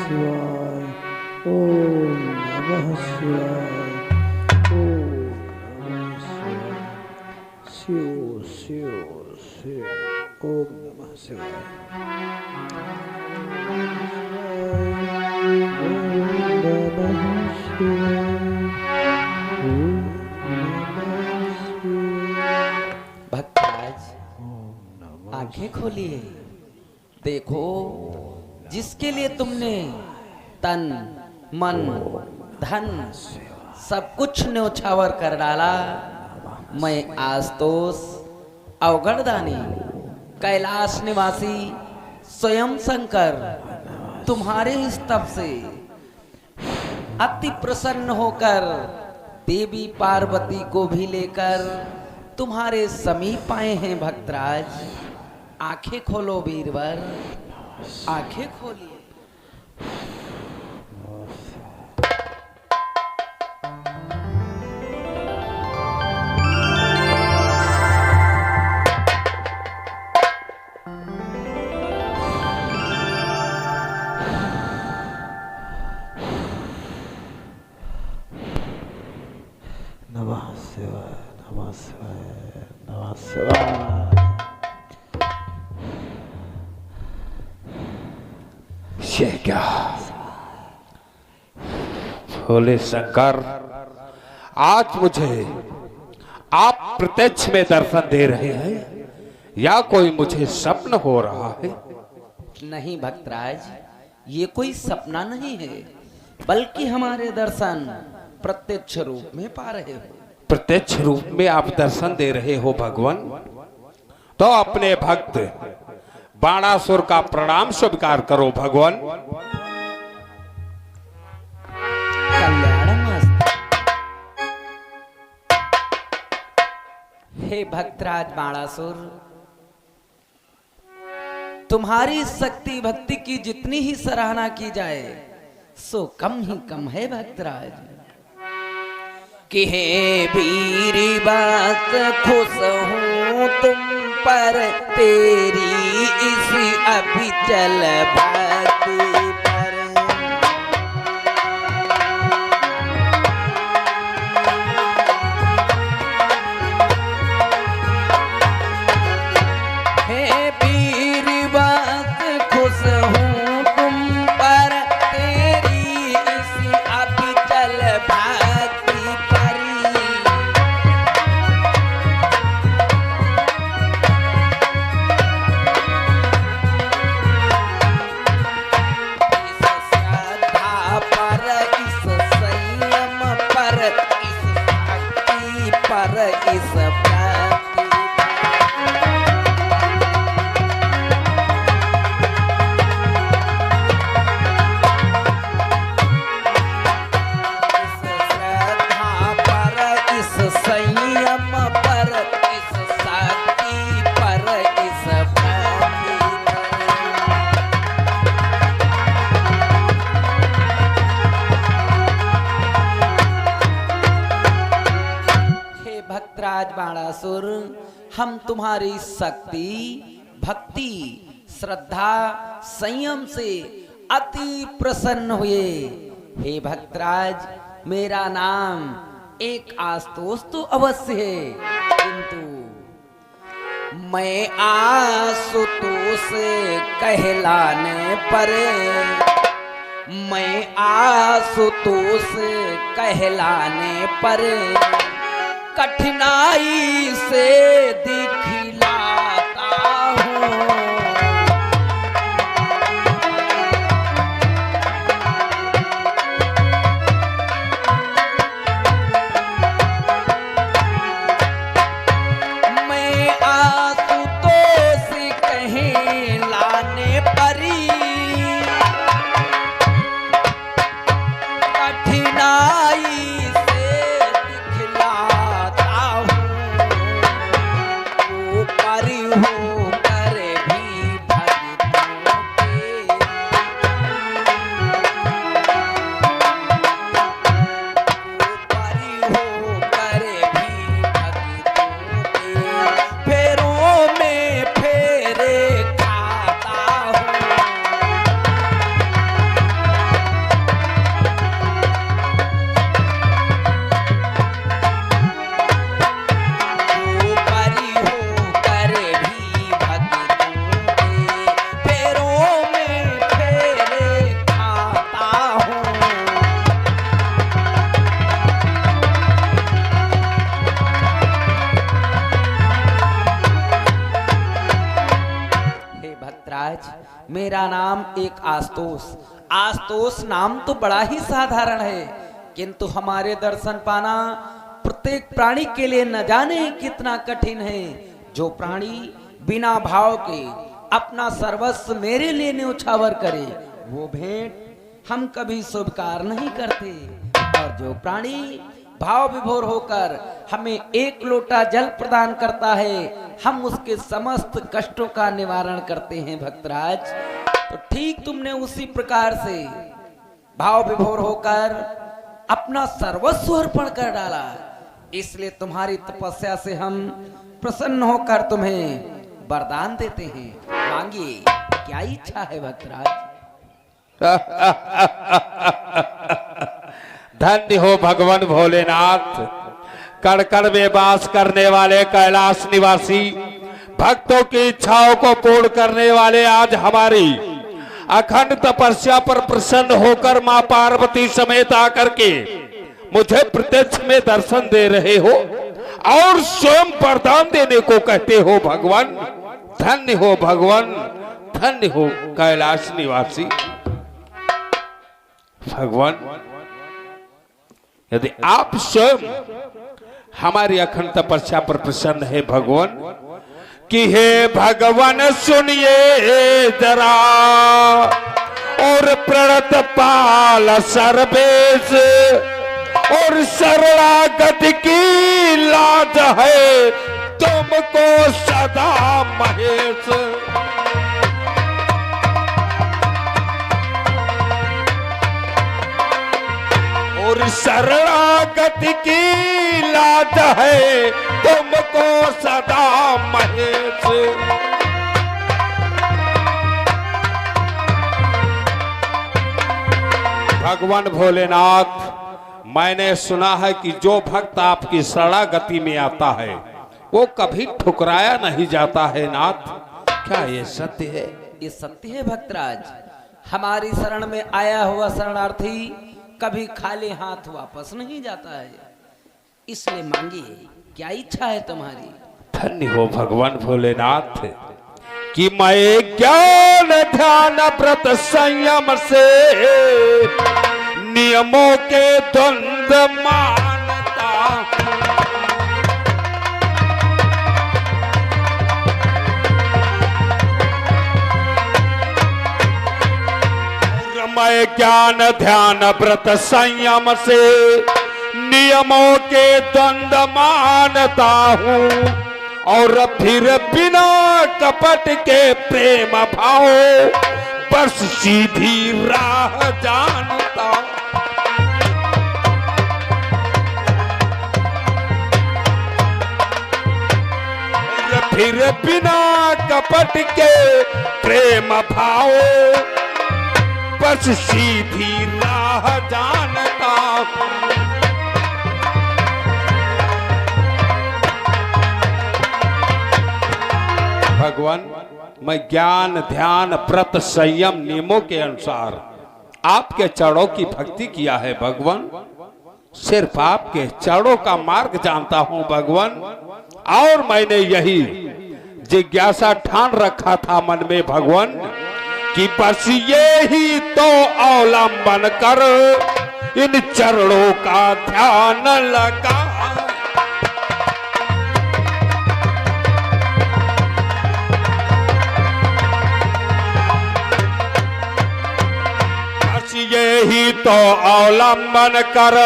शिवाय। ओम नमः शिवाय। ओम नमः शिवाय। शिव शिव शिव। ओम नमः शिवाय। ओम नमः शिवाय। भक्तराज आंखें खोलिए, देखो जिसके लिए तुमने तन मन धन सब कुछ न्योछावर कर डाला, मैं आस्तोष अवगढ़दानी कैलाश निवासी स्वयं शंकर तुम्हारे इस तप से अति प्रसन्न होकर देवी पार्वती को भी लेकर तुम्हारे समीप आए हैं। भक्तराज आंखें खोलो वीरवर, आंखें खोलिए। नमः शिवाय। नमः शिवाय। नमः शिवाय। ये क्या भोले शंकर, आज मुझे आप प्रत्यक्ष में दर्शन दे रहे हैं या कोई मुझे स्वप्न हो रहा है? नहीं भक्तराज, ये कोई सपना नहीं है, बल्कि हमारे दर्शन प्रत्यक्ष रूप में पा रहे हो। प्रत्यक्ष रूप में आप दर्शन दे रहे हो भगवान, तो अपने भक्त बाणासुर का प्रणाम स्वीकार करो भगवान। कल्याणमस्तु। हे भक्तराज बाणासुर, तुम्हारी शक्ति भक्ति की जितनी ही सराहना की जाए सो कम ही कम है भक्तराज। कि हे वीरी बात खुश हूँ तुम पर, तेरी इसी अभिचल भक्ति पर। हे वीरी बात खुश हूँ तुम पर, तेरी इसी अभिचल भक्ति पर। इस भक्ति इस श्रद्धा पर, इस संयम पर, इस शक्ति पर, इस भक्ति पर। भक्तराज बाणासुर, हम तुम्हारी शक्ति भक्ति श्रद्धा संयम से अति प्रसन्न हुए। हे भक्तराज, मेरा नाम एक आस्तोष तो अवश्य है, किंतु मैं आशुतोष कहलाने पर, मैं आशुतोष कहलाने पर कठिनाई से दिखलाता हूँ। मैं आशुतोष कहलाने पर कठिनाई से दिखलाता हूँ। भक्तराज, मेरा नाम एक आस्तोष। आस्तोष नाम तो बड़ा ही साधारण है, किंतु हमारे दर्शन पाना प्रत्येक प्राणी के लिए न जाने कितना कठिन है। जो प्राणी बिना भाव के अपना सर्वस्व मेरे लिए न्यौछावर करे, वो भेंट हम कभी स्वीकार नहीं करते। और जो प्राणी भाव विभोर होकर हमें एक लोटा जल प्रदान करता है, हम उसके समस्त कष्टों का निवारण करते हैं। भक्तराज, तो ठीक तुमने उसी प्रकार से भाव विभोर होकर अपना सर्वस्व अर्पण कर डाला, इसलिए तुम्हारी तपस्या से हम प्रसन्न होकर तुम्हें वरदान देते हैं। मांगिए, क्या इच्छा है भक्तराज? धन्य हो भगवान भोलेनाथ, कण कण में वास करने वाले कैलाश निवासी, भक्तों की इच्छाओं को पूर्ण करने वाले, आज हमारी अखंड तपस्या पर प्रसन्न होकर मां पार्वती समेत आकर के मुझे प्रत्यक्ष में दर्शन दे रहे हो और स्वयं वरदान देने को कहते हो। भगवान धन्य हो, भगवान धन्य हो कैलाश निवासी। भगवान, यदि आप स्वयं हमारी अखंड तपस्या पर प्रसन्न है भगवान, कि हे भगवान सुनिए जरा, और प्रणत पाल सर्वेश, और शरणागत की लाज है तुमको सदा महेश। और शरणागत की लाज है तुमको सदा महेश। भगवान भोलेनाथ, मैंने सुना है कि जो भक्त आपकी शरणागति में आता है वो कभी ठुकराया नहीं जाता है नाथ, क्या ये सत्य है? ये सत्य है भक्तराज। हमारी शरण में आया हुआ शरणार्थी कभी खाली हाथ वापस नहीं जाता है, इसलिए मांगिए, क्या इच्छा है तुम्हारी? धन्य हो भगवान भोलेनाथ, कि मैं ज्ञान ध्यान व्रत संयम से नियमों के द्वंद मानता, मैं ज्ञान ध्यान व्रत संयम से नियमों के द्वंद मानता हूँ, और फिर बिना कपट के प्रेम भाव बस सीधी राह जानता। और फिर बिना कपट के प्रेम भाव बस सीधी राह जानता। भगवान, मैं ज्ञान ध्यान व्रत संयम नियमों के अनुसार आपके चरणों की भक्ति किया है भगवान, सिर्फ आपके चरणों का मार्ग जानता हूं भगवान। और मैंने यही जिज्ञासा ठान रखा था मन में भगवान, कि बस ये ही तो अवलंबन कर इन चरणों का ध्यान लगा। बस ये ही तो अवलंबन कर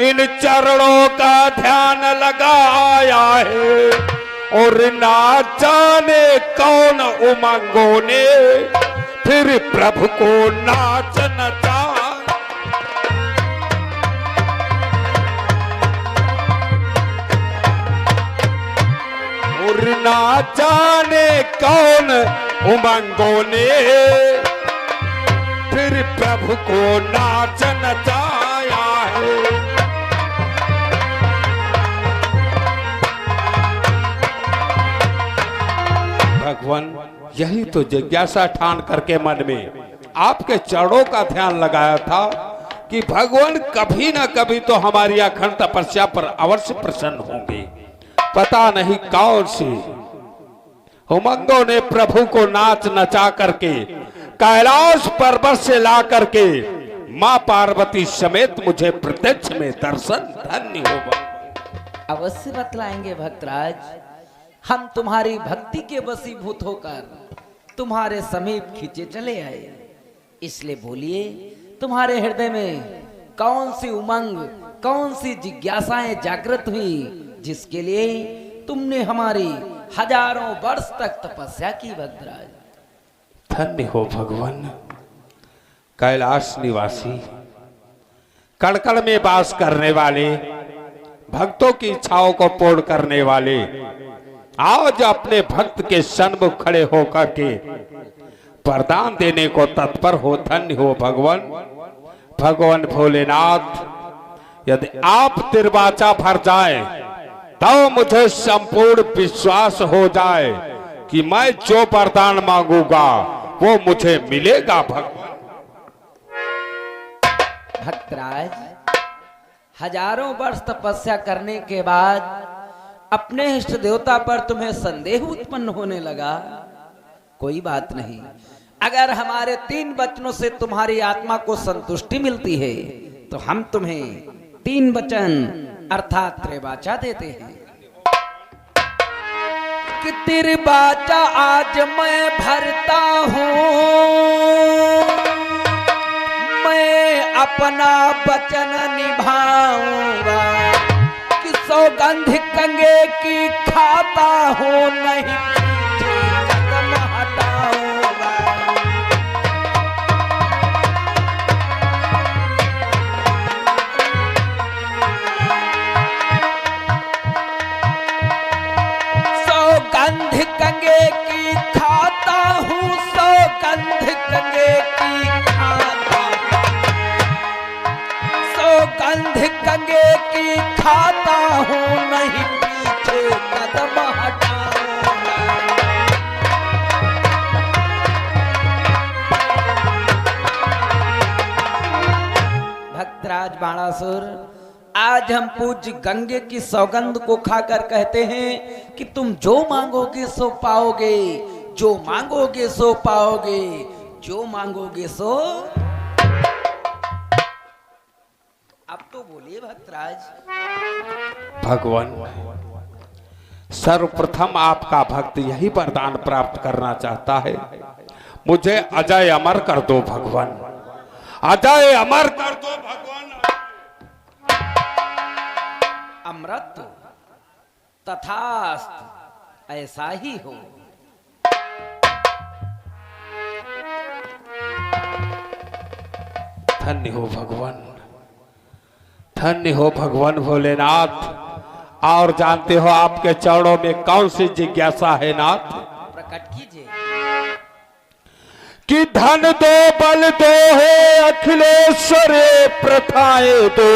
इन चरणों का ध्यान लगाया है, और ना जाने कौन उमंगों ने फिर प्रभु को नाच नचा। और ना जाने कौन उमंगों ने फिर प्रभु को नाच नचाया है। भगवान, यही तो जिज्ञासा ठान करके मन में आपके चरणों का ध्यान लगाया था कि भगवान कभी ना कभी तो हमारी अखंड तपस्या पर अवश्य प्रसन्न होंगे। पता नहीं कौन सी उमंगों ने प्रभु को नाच नचा करके कैलाश पर्वत से ला करके मां पार्वती समेत मुझे प्रत्यक्ष में दर्शन धन्य होगा। अवश्य बतलाएंगे भक्तराज। हम तुम्हारी भक्ति के वशीभूत होकर तुम्हारे समीप खींचे चले आए। इसलिए बोलिए, तुम्हारे हृदय में कौन सी उमंग, कौन सी जिज्ञासाएं जागृत हुई जिसके लिए तुमने हमारी हजारों वर्ष तक तपस्या की भक्तराज? धन्य हो भगवान। कैलाश निवासी, कड़कड़ में वास करने वाले, भक्तों की इच्छाओं को पूर्ण करने वाले, आज अपने भक्त के सन्मुख खड़े होकर के वरदान देने को तत्पर हो। धन्य हो भगवान। भगवान भोलेनाथ, यदि आप तिरवाचा भर जाए तो मुझे संपूर्ण विश्वास हो जाए कि मैं जो वरदान मांगूंगा वो मुझे मिलेगा। भक्तराज, हजारों वर्ष तपस्या करने के बाद अपने इष्ट देवता पर तुम्हें संदेह उत्पन्न होने लगा। कोई बात नहीं, अगर हमारे 3 वचनों से तुम्हारी आत्मा को संतुष्टि मिलती है तो हम तुम्हें 3 वचन अर्थात त्रिवाचा देते हैं कि त्रिवाचा आज मैं भरता हूँ, मैं अपना वचन निभाऊंगा कि सौगंध कंगे की खाता हूँ, नहीं पीछे कदम हटाऊंगा। सौगंध कंगे की खाता हूँ, सौगंध कंगे की खाता, सौगंध कंगे की खाता हूँ, नहीं पीछे कदम हटाऊंगा। भक्तराज बाणासुर, आज हम पूज्य गंगे की सौगंध को खाकर कहते हैं कि तुम जो मांगोगे सो पाओगे, जो मांगोगे सो पाओगे, जो मांगोगे सो। अब तो बोलिए भक्तराज। भगवान, सर्वप्रथम आपका भक्त यही वरदान प्राप्त करना चाहता है, मुझे अजय अमर कर दो भगवान, अजय अमर कर दो भगवान। अमृत तथास्तु, ऐसा ही हो। धन्य हो भगवान, धन्य हो भगवान भोलेनाथ। और जानते हो आपके चरणों में कौन सी जिज्ञासा है नाथ? प्रकट कीजिए। कि धन दो, बल दो, है अखिलेश्वर प्रथाएं दो,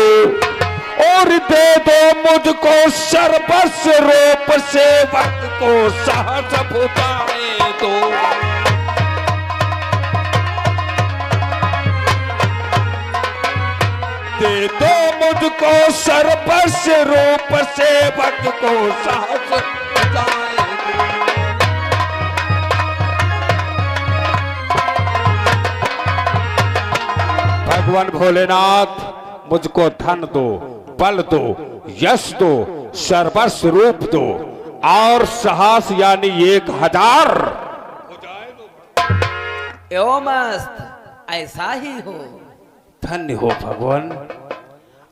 और दे दो मुझको सर्वस्व रूप सेवक को सहज भुजाएं दो। दे दो मुझको सर्वस्व रूप सेवक को सहज भुजाएं दो। भगवान भोलेनाथ, मुझको धन दो, बल दो, यश दो, सर्वस्व रूप दो, और साहस यानी 1000। एवं मस्त, ऐसा ही हो। धन्य हो भगवान।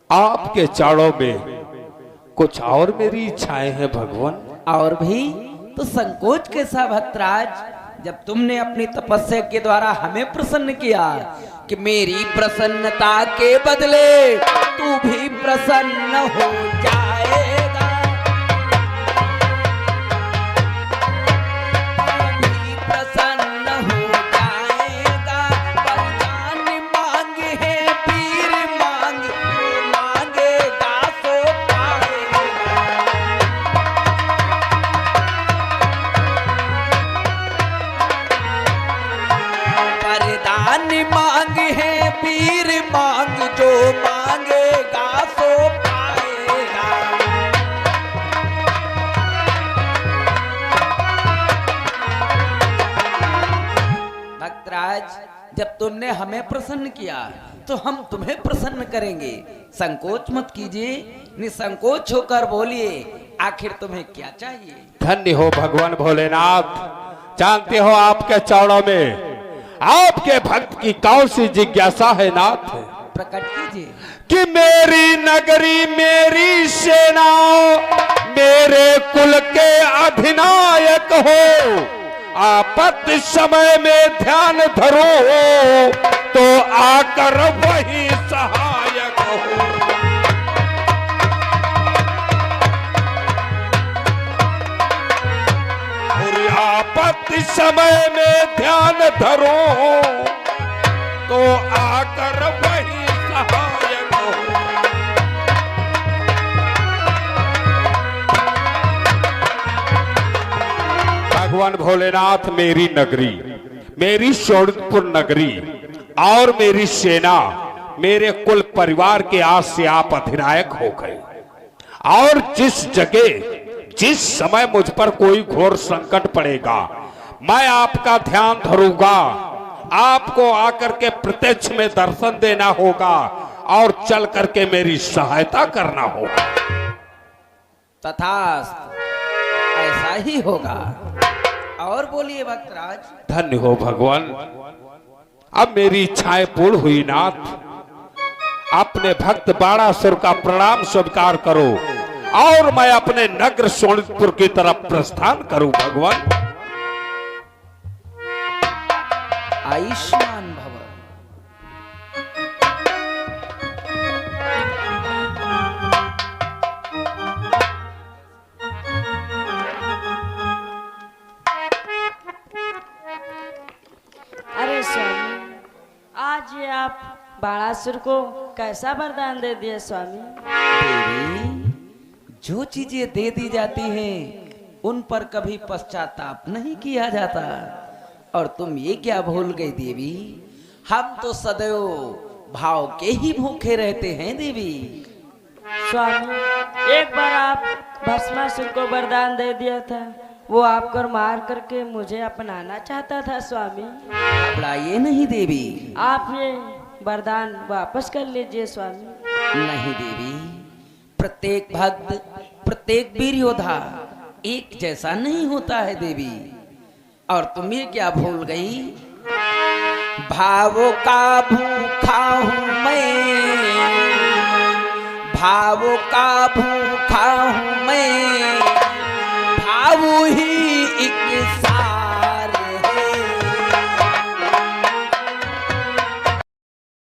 आपके चरणों में कुछ और मेरी इच्छाएं हैं भगवान। और भी तो संकोच कैसा भक्तराज, जब तुमने अपनी तपस्या के द्वारा हमें प्रसन्न किया कि मेरी प्रसन्नता के बदले तू भी प्रसन्न हो जाएगा, तू भी प्रसन्न हो जाएगा। वरदान मांग है पीर मांग, मांगेगा सो पाएगा। वरदान मांग है पीर मांग, जो मांगेगा सो पाएगा। भक्तराज, जब तुमने हमें प्रसन्न किया तो हम तुम्हें प्रसन्न करेंगे। संकोच मत कीजिए, निसंकोच होकर बोलिए, आखिर तुम्हें क्या चाहिए? धन्य हो भगवान भोलेनाथ। जानते हो आपके चरणों में आपके भक्त की कौन सी जिज्ञासा है नाथ? प्रकट कीजिए। कि मेरी नगरी मेरी सेना मेरे कुल के अधिनायक हो, आपत्ति समय में ध्यान धरो तो आकर वही सहायक हो। और आपत्ति समय में ध्यान धरो तो आकर वही सहायक हो। भगवान भोलेनाथ, मेरी नगरी, मेरी शोणितपुर नगरी और मेरी सेना, मेरे कुल परिवार के आज से आप अधिनायक हो गए। और जिस जगह जिस समय मुझ पर कोई घोर संकट पड़ेगा, मैं आपका ध्यान धरूंगा। आपको आकर के प्रत्यक्ष में दर्शन देना होगा और चल करके मेरी सहायता करना होगा। तथास्तु, ऐसा ही होगा। और बोलिए भक्तराज। धन्य हो भगवान। अब मेरी इच्छाएं पूर्ण हुई नाथ। अपने भक्त बाणासुर का प्रणाम स्वीकार करो और मैं अपने नगर शोणितपुर की तरफ प्रस्थान करूं भगवान। आयुष्मान भव। अरे स्वामी, आज ये आप बाणासुर को कैसा वरदान दे दिए स्वामी? देवी, जो चीजें दे दी जाती हैं उन पर कभी पश्चाताप नहीं किया जाता। और तुम ये क्या भूल गई देवी, हम तो सदैव भाव के ही भूखे रहते हैं देवी। स्वामी, एक बार आप भस्मासुर को वरदान दे दिया था, वो आपको मार करके मुझे अपनाना चाहता था स्वामी। घबराइए नहीं देवी। आप ये वरदान वापस कर लीजिए स्वामी। नहीं देवी, प्रत्येक भक्त, प्रत्येक वीर योद्धा एक जैसा नहीं होता है देवी। और तुम ये क्या भूल गई, भावों का भूखा हूं मैं, भावों का भूखा